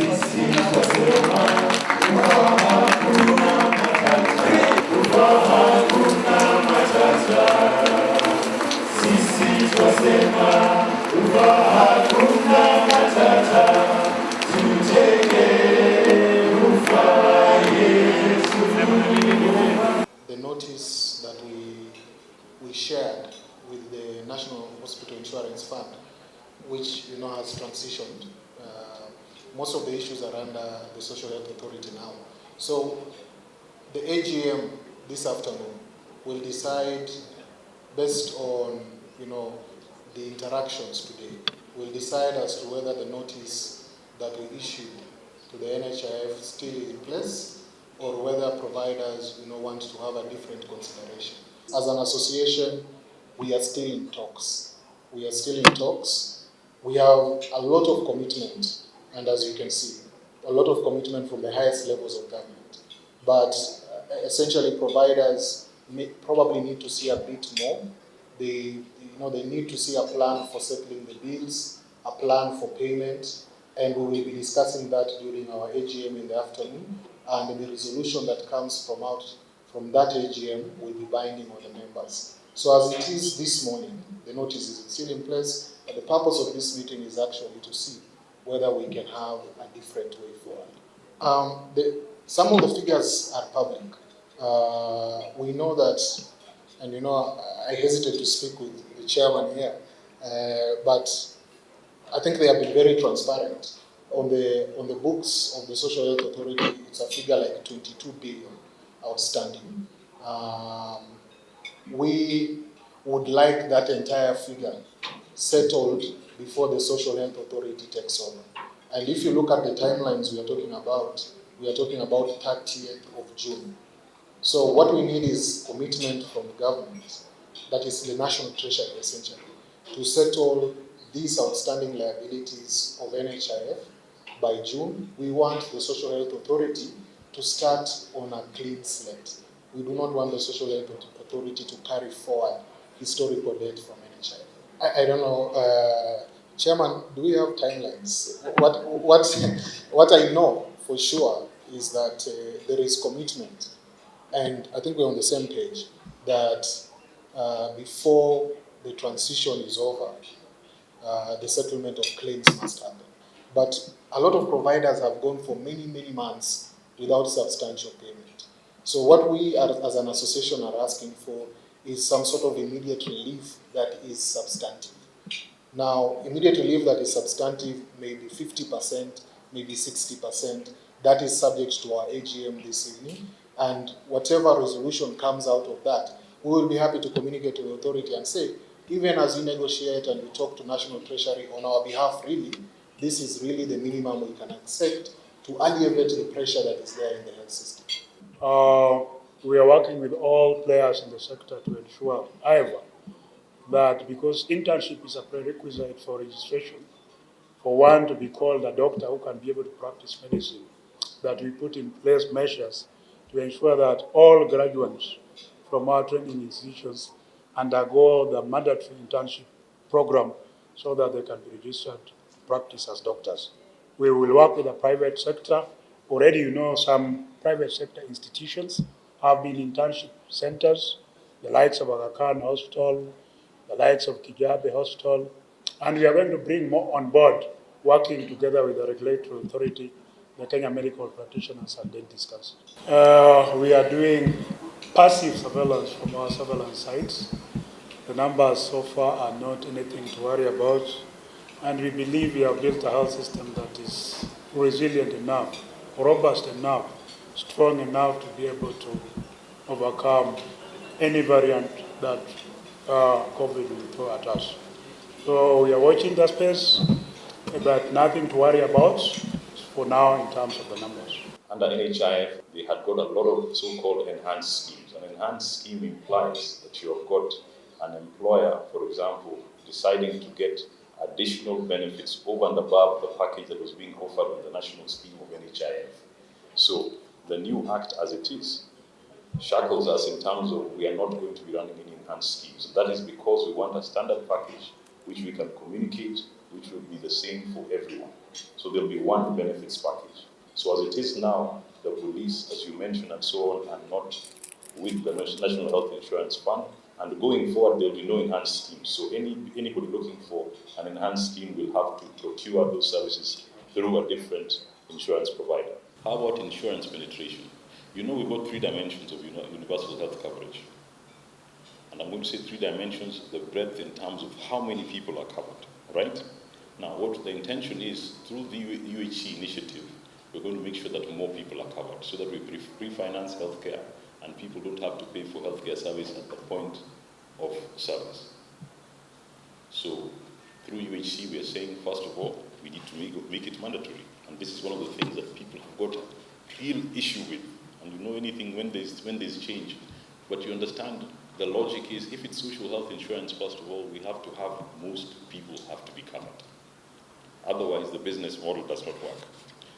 The notice that we shared with the National Hospital Insurance Fund, which has transitioned. Most of the issues are under the Social Health Authority now. So the AGM this afternoon will decide based on the interactions today. We'll decide as to whether the notice that we issued to the NHIF still is in place, or whether providers want to have a different consideration. As an association, we are still in talks. We have a lot of commitment, and as you can see, a lot of commitment from the highest levels of government. But essentially, providers probably need to see a bit more. They need to see a plan for settling the bills, a plan for payment, and we will be discussing that during our AGM in the afternoon. And the resolution that comes from that AGM will be binding on the members. So as it is this morning, the notice is still in place, but the purpose of this meeting is actually to see whether we can have a different way forward. Some of the figures are public. We know that, and I hesitate to speak with the chairman here, but I think they have been very transparent. On the books of the Social Health Authority, it's a figure like 22 billion outstanding. We would like that entire figure settled before the Social Health Authority takes over. And if you look at the timelines we are talking about 30th of June. So what we need is commitment from the government, that is the National Treasury essentially, to settle these outstanding liabilities of NHIF by June. We want the Social Health Authority to start on a clean slate. We do not want the Social Health Authority to carry forward historical debt from NHIF. I don't know, Chairman, do we have timelines? What I know for sure is that there is commitment, and I think we're on the same page, that before the transition is over, the settlement of claims must happen. But a lot of providers have gone for many, many months without substantial payment. So what we as an association are asking for is some sort of immediate relief that is substantive. Now, immediate relief that is substantive may be 50%, maybe 60%. That is subject to our AGM this evening. And whatever resolution comes out of that, we will be happy to communicate to the authority and say, even as we negotiate and we talk to National Treasury on our behalf, really, this is really the minimum we can accept to alleviate the pressure that is there in the health system. We are working with all players in the sector to ensure, however, that because internship is a prerequisite for registration, for one to be called a doctor who can be able to practice medicine, that we put in place measures to ensure that all graduates from our training institutions undergo the mandatory internship program so that they can be registered to practice as doctors. We will work with the private sector. Already, some private sector institutions have been internship centers, the likes of Aga Khan Hospital, the likes of Kijabe Hospital, and we are going to bring more on board, working together with the regulatory authority, the Kenya Medical Practitioners and Dentist Council. We are doing passive surveillance from our surveillance sites. The numbers so far are not anything to worry about, and we believe we have built a health system that is resilient enough, robust enough, strong enough to be able to overcome any variant that COVID will throw at us. So we are watching the space, but nothing to worry about for now in terms of the numbers. Under NHIF, they had got a lot of so-called enhanced schemes. An enhanced scheme implies that you have got an employer, for example, deciding to get additional benefits over and above the package that was being offered on the national scheme of NHIF. So the new act as it is shackles us in terms of we are not going to be running any enhanced schemes. That is because we want a standard package which we can communicate, which will be the same for everyone. So there'll be one benefits package. So as it is now, the police, as you mentioned, and so on, are not with the National Health Insurance Fund, and going forward, there'll be no enhanced scheme. So anybody looking for an enhanced scheme will have to procure those services through a different insurance provider. How about insurance penetration? You know, we've got 3 dimensions of universal health coverage. And I'm going to say 3 dimensions, the breadth in terms of how many people are covered, right? Now, what the intention is, through the UHC initiative, we're going to make sure that more people are covered so that we pre-finance healthcare and people don't have to pay for healthcare service at the point of service. So, through UHC, we are saying, first of all, we need to make it mandatory. And this is one of the things that people have got a real issue with. And you know anything when there's change. But you understand the logic is, if it's social health insurance, first of all, we have to have most people have to be covered. Otherwise, the business model does not work.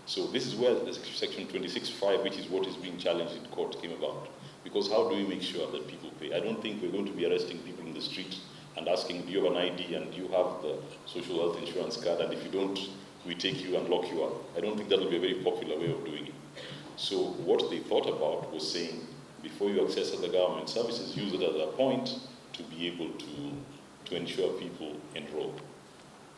So this is where the section 26(5), which is what is being challenged in court, came about. Because how do we make sure that people pay? I don't think we're going to be arresting people in the street and asking, do you have an ID and do you have the social health insurance card, and if you don't, we take you and lock you up. I don't think that will be a very popular way of doing it. So what they thought about was saying, before you access other government services, use it as a point to be able to ensure people enroll.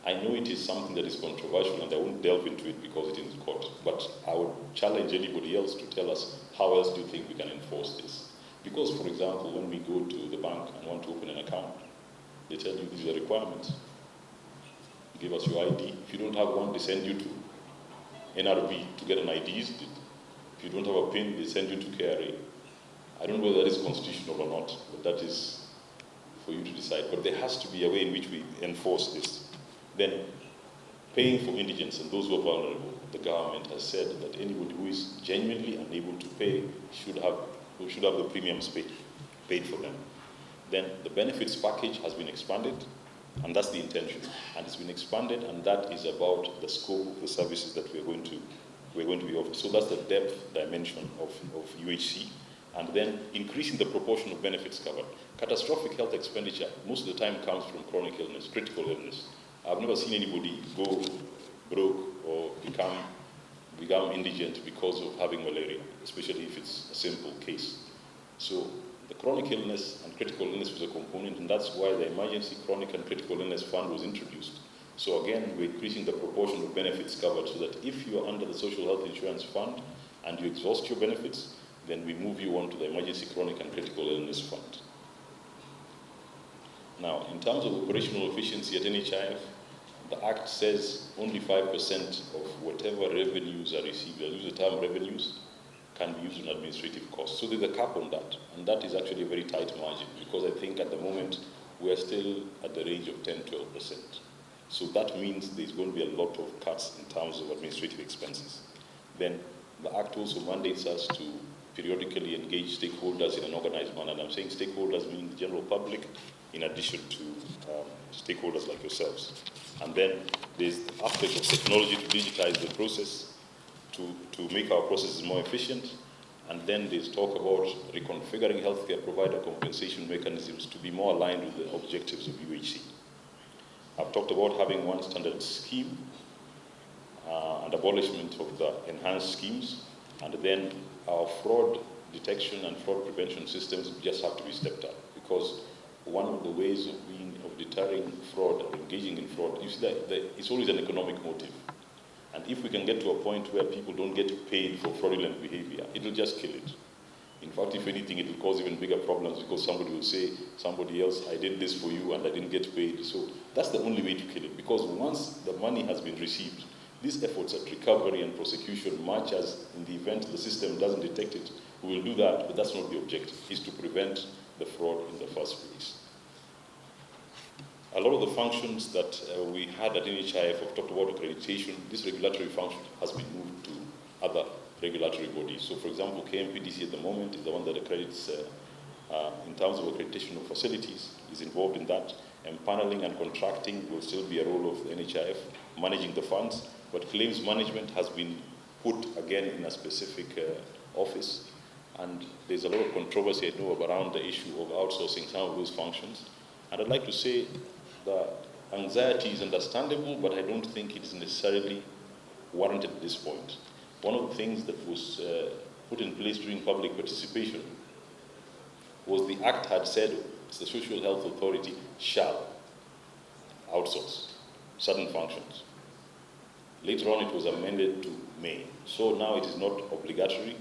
I know it is something that is controversial and I won't delve into it because it is in court, but I would challenge anybody else to tell us how else do you think we can enforce this. Because, for example, when we go to the bank and want to open an account, they tell you these are requirements. Give us your ID. If you don't have one, they send you to NRB to get an ID. If you don't have a PIN, they send you to KRA. I don't know whether that is constitutional or not, but that is for you to decide. But there has to be a way in which we enforce this. Then, paying for indigents and those who are vulnerable, the government has said that anybody who is genuinely unable to pay should have the premiums paid for them. Then the benefits package has been expanded, and that's the intention. And it's been expanded, and that is about the scope of the services that we're going to be offering. So that's the depth dimension of UHC. And then increasing the proportion of benefits covered. Catastrophic health expenditure most of the time comes from chronic illness, critical illness. I've never seen anybody go broke or become indigent because of having malaria, especially if it's a simple case. So the chronic illness and critical illness was a component, and that's why the Emergency Chronic and Critical Illness Fund was introduced. So again, we're increasing the proportion of benefits covered so that if you are under the Social Health Insurance Fund and you exhaust your benefits, then we move you on to the Emergency Chronic and Critical Illness Fund. Now, in terms of operational efficiency at NHIF, the Act says only 5% of whatever revenues are received, I use the term revenues, can be used in administrative costs. So there's a cap on that, and that is actually a very tight margin, because I think at the moment we are still at the range of 10-12%. So that means there's going to be a lot of cuts in terms of administrative expenses. Then the Act also mandates us to periodically engage stakeholders in an organized manner. And I'm saying stakeholders meaning the general public, in addition to stakeholders like yourselves. And then there's the aspect of technology to digitize the process, to make our processes more efficient. And then there's talk about reconfiguring healthcare provider compensation mechanisms to be more aligned with the objectives of UHC. I've talked about having one standard scheme and abolishment of the enhanced schemes. And then our fraud detection and fraud prevention systems just have to be stepped up, because one of the ways of deterring fraud or engaging in fraud, you see that it's always an economic motive. And if we can get to a point where people don't get paid for fraudulent behavior, it'll just kill it. In fact, if anything, it will cause even bigger problems, because somebody will say, somebody else, I did this for you and I didn't get paid. So that's the only way to kill it, because once the money has been received, these efforts at recovery and prosecution, much as in the event the system doesn't detect it, we will do that, but that's not the objective. It's to prevent the fraud in the first place. A lot of the functions that we had at NHIF, I've talked about accreditation. This regulatory function has been moved to other regulatory bodies. So, for example, KMPDC at the moment is the one that accredits, in terms of accreditation of facilities, is involved in that. Empaneling and contracting will still be a role of the NHIF, managing the funds, but claims management has been put again in a specific office. And there's a lot of controversy, I know, around the issue of outsourcing some of those functions. And I'd like to say the anxiety is understandable, but I don't think it is necessarily warranted at this point. One of the things that was put in place during public participation was the Act had said the Social Health Authority shall outsource certain functions. Later on, it was amended to may. So now it is not obligatory,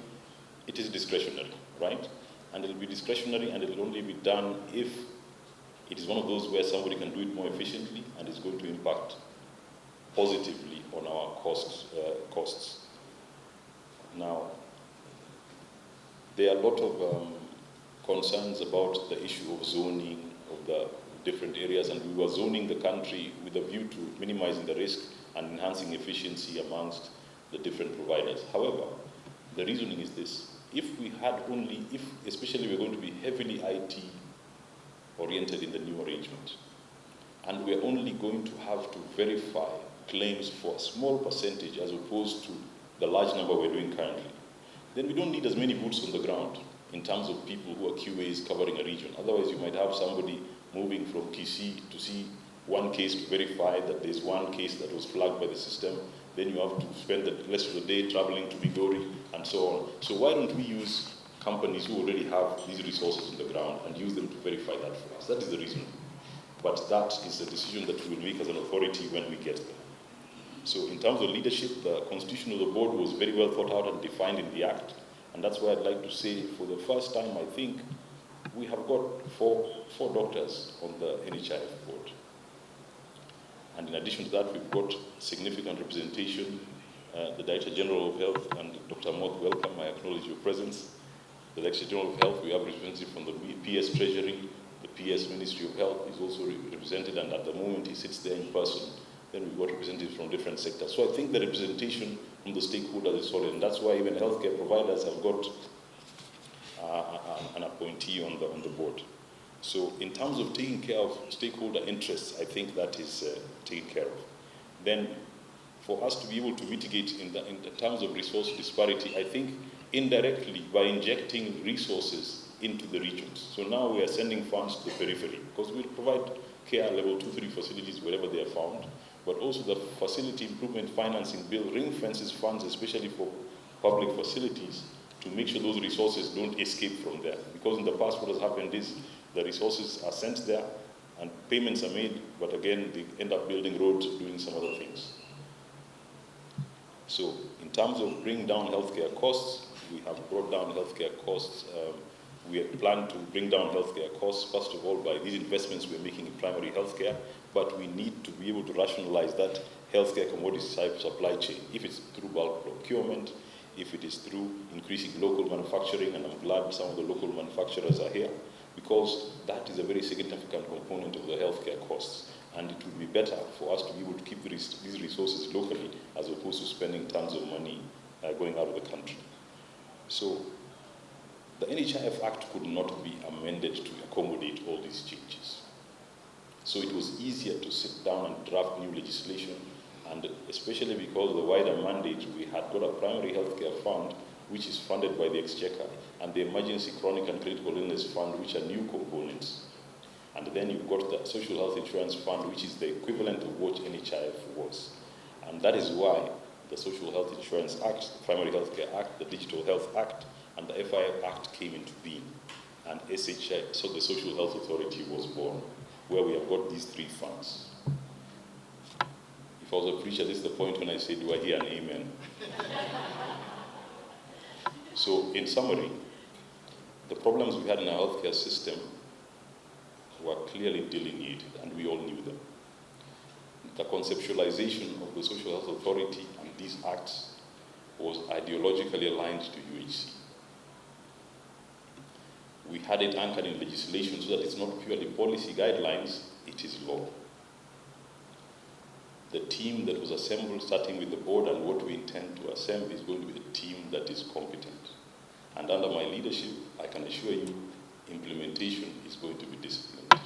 it is discretionary, right? And it will be discretionary, and it will only be done if it is one of those where somebody can do it more efficiently and is going to impact positively on our costs. Now, there are a lot of concerns about the issue of zoning of the different areas, and we were zoning the country with a view to minimizing the risk and enhancing efficiency amongst the different providers. However, the reasoning is this: if we had only, especially we're going to be heavily IT oriented in the new arrangement, and we're only going to have to verify claims for a small percentage as opposed to the large number we're doing currently, then we don't need as many boots on the ground in terms of people who are QAs covering a region. Otherwise, you might have somebody moving from Kisii to see one case to verify that there's one case that was flagged by the system. Then you have to spend the rest of the day traveling to Migori and so on. So why don't we use companies who already have these resources on the ground and use them to verify that for us? That is the reason. But that is a decision that we will make as an authority when we get there. So in terms of leadership, the constitution of the board was very well thought out and defined in the Act. And that's why I'd like to say, for the first time, I think, we have got four doctors on the NHIF board. And in addition to that, we've got significant representation. The Director General of Health, and Dr. Moth, welcome, I acknowledge your presence. The Director General of Health, we have representative from the PS Treasury. The PS Ministry of Health is also represented, and at the moment he sits there in person. Then we've got representatives from different sectors. So I think the representation from the stakeholders is solid, and that's why even healthcare providers have got an appointee on the board. So in terms of taking care of stakeholder interests, I think that is taken care of. Then for us to be able to mitigate in the terms of resource disparity, I think indirectly by injecting resources into the regions. So now we are sending funds to the periphery because we provide care level 2-3 facilities wherever they are found, but also the facility improvement financing bill ring fences funds, especially for public facilities, to make sure those resources don't escape from there. Because in the past what has happened is the resources are sent there and payments are made, but again they end up building roads, doing some other things. So in terms of bringing down healthcare costs, we have brought down healthcare costs. We plan to bring down healthcare costs, first of all, by these investments we're making in primary healthcare, but we need to be able to rationalize that healthcare commodity supply chain, if it's through bulk procurement, if it is through increasing local manufacturing, and I'm glad some of the local manufacturers are here, because that is a very significant component of the healthcare costs. And it would be better for us to be able to keep these resources locally as opposed to spending tons of money going out of the country. So the NHIF Act could not be amended to accommodate all these changes. So it was easier to sit down and draft new legislation, and especially because of the wider mandate, we had got a primary healthcare fund, which is funded by the Exchequer, and the emergency chronic and critical illness fund, which are new components. And then you've got the social health insurance fund, which is the equivalent of what NHIF was. And that is why the Social Health Insurance Act, the Primary Healthcare Act, the Digital Health Act, and the FIF Act came into being. And SHI, so the Social Health Authority was born, where we have got these three funds. If I was a preacher, this is the point when I say, do I hear an amen? So in summary, the problems we had in our healthcare system were clearly delineated, and we all knew them. The conceptualization of the Social Health Authority and these acts was ideologically aligned to UHC. We had it anchored in legislation so that it's not purely policy guidelines, it is law. The team that was assembled, starting with the board and what we intend to assemble, is going to be a team that is competent. And under my leadership, I can assure you, implementation is going to be disciplined.